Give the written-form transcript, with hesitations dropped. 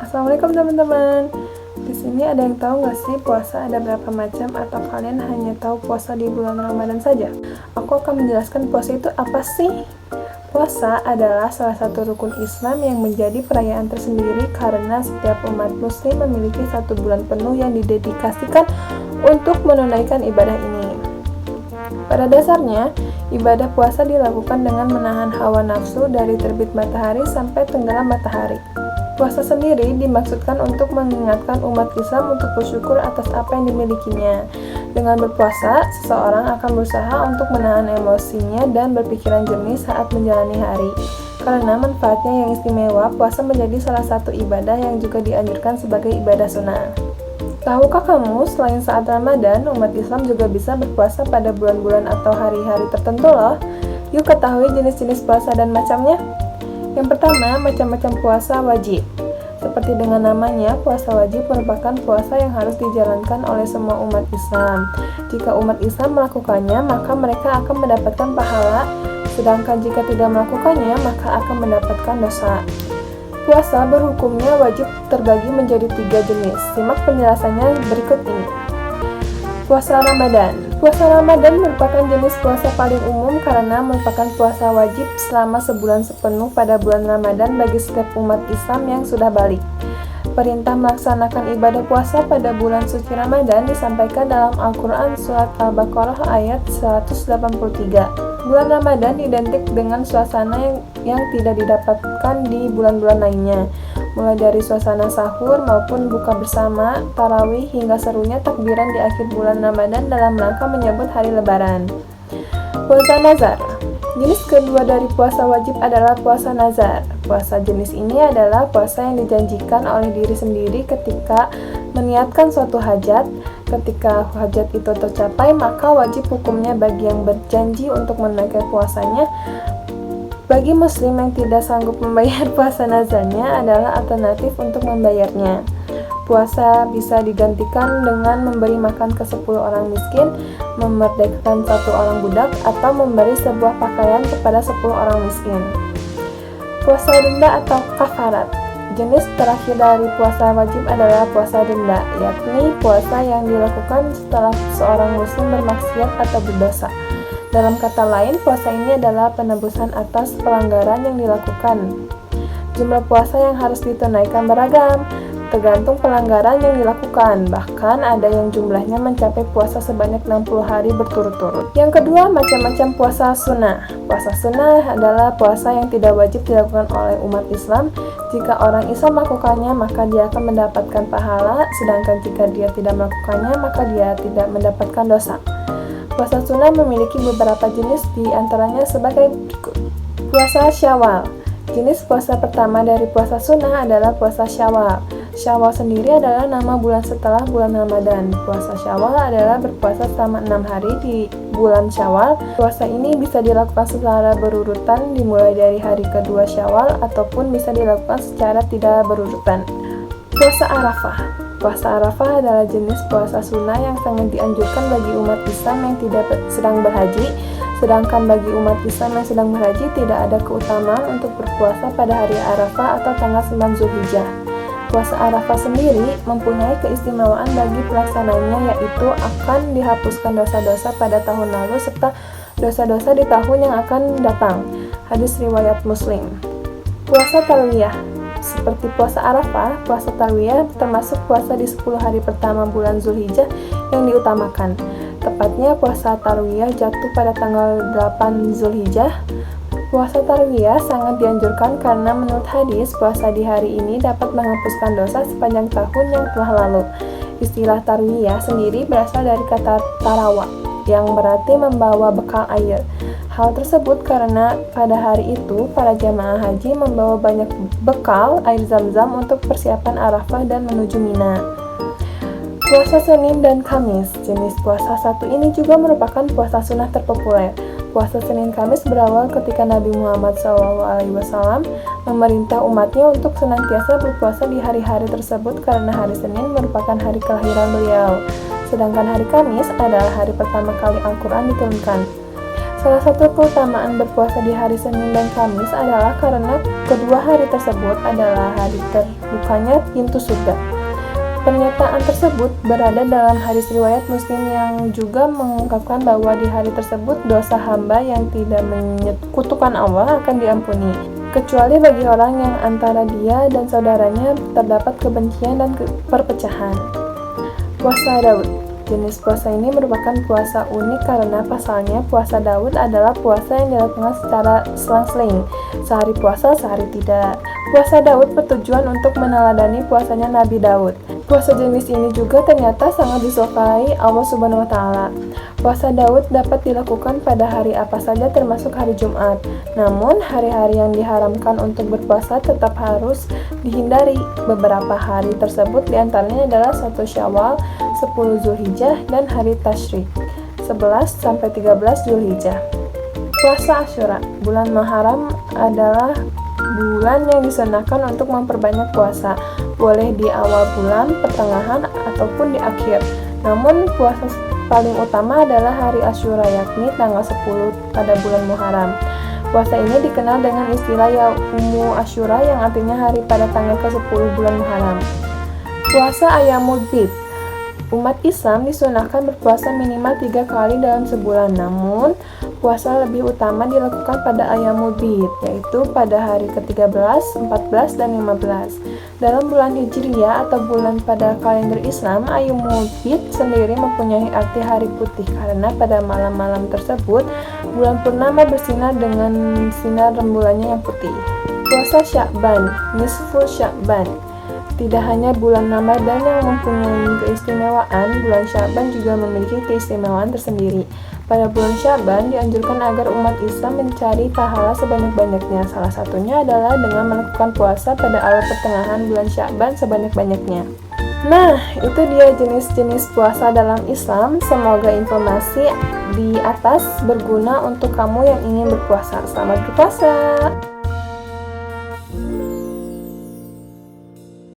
Assalamualaikum teman-teman. Di sini ada yang tahu nggak sih puasa ada berapa macam, atau kalian hanya tahu puasa di bulan Ramadan saja? Aku akan menjelaskan puasa itu apa sih. Puasa adalah salah satu rukun Islam yang menjadi perayaan tersendiri karena setiap umat muslim memiliki satu bulan penuh yang didedikasikan untuk menunaikan ibadah ini. Pada dasarnya, ibadah puasa dilakukan dengan menahan hawa nafsu dari terbit matahari sampai tenggelam matahari. Puasa sendiri dimaksudkan untuk mengingatkan umat Islam untuk bersyukur atas apa yang dimilikinya. Dengan berpuasa, seseorang akan berusaha untuk menahan emosinya dan berpikiran jernih saat menjalani hari. Karena manfaatnya yang istimewa, puasa menjadi salah satu ibadah yang juga dianjurkan sebagai ibadah sunnah. Tahukah kamu, selain saat Ramadan, umat Islam juga bisa berpuasa pada bulan-bulan atau hari-hari tertentu loh. Yuk ketahui jenis-jenis puasa dan macamnya. Yang pertama, macam-macam puasa wajib. Seperti dengan namanya, puasa wajib merupakan puasa yang harus dijalankan oleh semua umat Islam. Jika umat Islam melakukannya, maka mereka akan mendapatkan pahala, sedangkan jika tidak melakukannya, maka akan mendapatkan dosa. Puasa berhukumnya wajib terbagi menjadi 3 jenis. Simak penjelasannya berikut ini. Puasa Ramadan. Puasa Ramadan merupakan jenis puasa paling umum karena merupakan puasa wajib selama sebulan sepenuh pada bulan Ramadan bagi setiap umat Islam yang sudah balik. Perintah melaksanakan ibadah puasa pada bulan suci Ramadan disampaikan dalam Al-Quran Surat Al-Baqarah ayat 183. Bulan Ramadan identik dengan suasana yang tidak didapatkan di bulan-bulan lainnya, mulai dari suasana sahur maupun buka bersama, tarawih, hingga serunya takbiran di akhir bulan Ramadan dalam rangka menyambut hari Lebaran. Puasa Nazar. Jenis kedua dari puasa wajib adalah puasa nazar. Puasa jenis ini adalah puasa yang dijanjikan oleh diri sendiri ketika meniatkan suatu hajat. Ketika hajat itu tercapai, maka wajib hukumnya bagi yang berjanji untuk menunaikan puasanya. Bagi muslim yang tidak sanggup membayar puasa nazarnya adalah alternatif untuk membayarnya. Puasa bisa digantikan dengan memberi makan ke 10 orang miskin, memerdekakan 1 orang budak, atau memberi sebuah pakaian kepada 10 orang miskin. Puasa denda atau kafarat. Jenis terakhir dari puasa wajib adalah puasa denda, yakni puasa yang dilakukan setelah seorang muslim bermaksiat atau berdosa. Dalam kata lain, puasa ini adalah penebusan atas pelanggaran yang dilakukan. Jumlah puasa yang harus ditunaikan beragam, tergantung pelanggaran yang dilakukan. Bahkan ada yang jumlahnya mencapai puasa sebanyak 60 hari berturut-turut. Yang kedua, macam-macam puasa sunnah. Puasa sunnah adalah puasa yang tidak wajib dilakukan oleh umat Islam. Jika orang Islam melakukannya, maka dia akan mendapatkan pahala, sedangkan jika dia tidak melakukannya, maka dia tidak mendapatkan dosa. Puasa sunnah memiliki beberapa jenis, di antaranya sebagai berikut. Puasa Syawal. Jenis puasa pertama dari puasa sunnah adalah puasa Syawal. Syawal sendiri adalah nama bulan setelah bulan Ramadan. Puasa Syawal adalah berpuasa selama 6 hari di bulan Syawal. Puasa ini bisa dilakukan secara berurutan dimulai dari hari kedua Syawal ataupun bisa dilakukan secara tidak berurutan. Puasa Arafah. Puasa Arafah adalah jenis puasa sunnah yang sangat dianjurkan bagi umat Islam yang tidak sedang berhaji. Sedangkan bagi umat Islam yang sedang berhaji tidak ada keutamaan untuk berpuasa pada hari Arafah atau tanggal 9 Zulhijjah. Puasa Arafah sendiri mempunyai keistimewaan bagi pelaksananya, yaitu akan dihapuskan dosa-dosa pada tahun lalu serta dosa-dosa di tahun yang akan datang. Hadis riwayat Muslim. Puasa Tarwiyah. Seperti puasa Arafah, puasa Tarwiyah termasuk puasa di 10 hari pertama bulan Zulhijjah yang diutamakan. Tepatnya puasa Tarwiyah jatuh pada tanggal 8 Zulhijjah. Puasa Tarwiyah sangat dianjurkan karena menurut hadis, puasa di hari ini dapat menghapuskan dosa sepanjang tahun yang telah lalu. Istilah Tarwiyah sendiri berasal dari kata tarawa, yang berarti membawa bekal air. Hal tersebut karena pada hari itu, para jamaah haji membawa banyak bekal air zam-zam untuk persiapan Arafah dan menuju Mina. Puasa Senin dan Kamis. Jenis puasa satu ini juga merupakan puasa sunnah terpopuler. Puasa Senin Kamis berawal ketika Nabi Muhammad SAW memerintah umatnya untuk senantiasa berpuasa di hari-hari tersebut karena hari Senin merupakan hari kelahiran beliau. Sedangkan hari Kamis adalah hari pertama kali Al-Quran diturunkan. Salah satu keutamaan berpuasa di hari Senin dan Kamis adalah karena kedua hari tersebut adalah hari terbukanya pintu surga. Pernyataan tersebut berada dalam hadis riwayat Muslim yang juga mengungkapkan bahwa di hari tersebut dosa hamba yang tidak menyekutukan Allah akan diampuni, kecuali bagi orang yang antara dia dan saudaranya terdapat kebencian dan perpecahan. Puasa Daud. Jenis puasa ini merupakan puasa unik karena pasalnya puasa Daud adalah puasa yang dilakukan secara selang-seling, sehari puasa, sehari tidak. Puasa Daud bertujuan untuk meneladani puasanya Nabi Daud. Puasa jenis ini juga ternyata sangat disukai Allah Subhanahu wa Ta'ala. Puasa Daud dapat dilakukan pada hari apa saja termasuk hari Jumat. Namun, hari-hari yang diharamkan untuk berpuasa tetap harus dihindari. Beberapa hari tersebut diantaranya adalah 1 Syawal, 10 Zulhijjah, dan hari Tasyrik, 11-13 Zulhijjah. Puasa Asyura. Bulan Muharram adalah bulan yang disunahkan untuk memperbanyak puasa. Boleh di awal bulan, pertengahan, ataupun di akhir. Namun, puasa paling utama adalah hari Asyura, yakni tanggal 10 pada bulan Muharram. Puasa ini dikenal dengan istilah Yaumu Asyura yang artinya hari pada tanggal ke-10 bulan Muharram. Puasa Ayyamul Bid. Umat Islam disunahkan berpuasa minimal 3 kali dalam sebulan, namun puasa lebih utama dilakukan pada Ayyamul Bid, yaitu pada hari ke-13, 14, dan 15. Dalam bulan Hijriyah atau bulan pada kalender Islam, Ayyamul Bid sendiri mempunyai arti hari putih karena pada malam-malam tersebut bulan purnama bersinar dengan sinar rembulannya yang putih. Puasa Sya'ban, Nisfu Sya'ban. Tidak hanya bulan Ramadan yang mempunyai keistimewaan, bulan Sya'ban juga memiliki keistimewaan tersendiri. Pada bulan Sya'ban dianjurkan agar umat Islam mencari pahala sebanyak-banyaknya. Salah satunya adalah dengan melakukan puasa pada awal pertengahan bulan Sya'ban sebanyak-banyaknya. Nah, itu dia jenis-jenis puasa dalam Islam. Semoga informasi di atas berguna untuk kamu yang ingin berpuasa. Selamat berpuasa!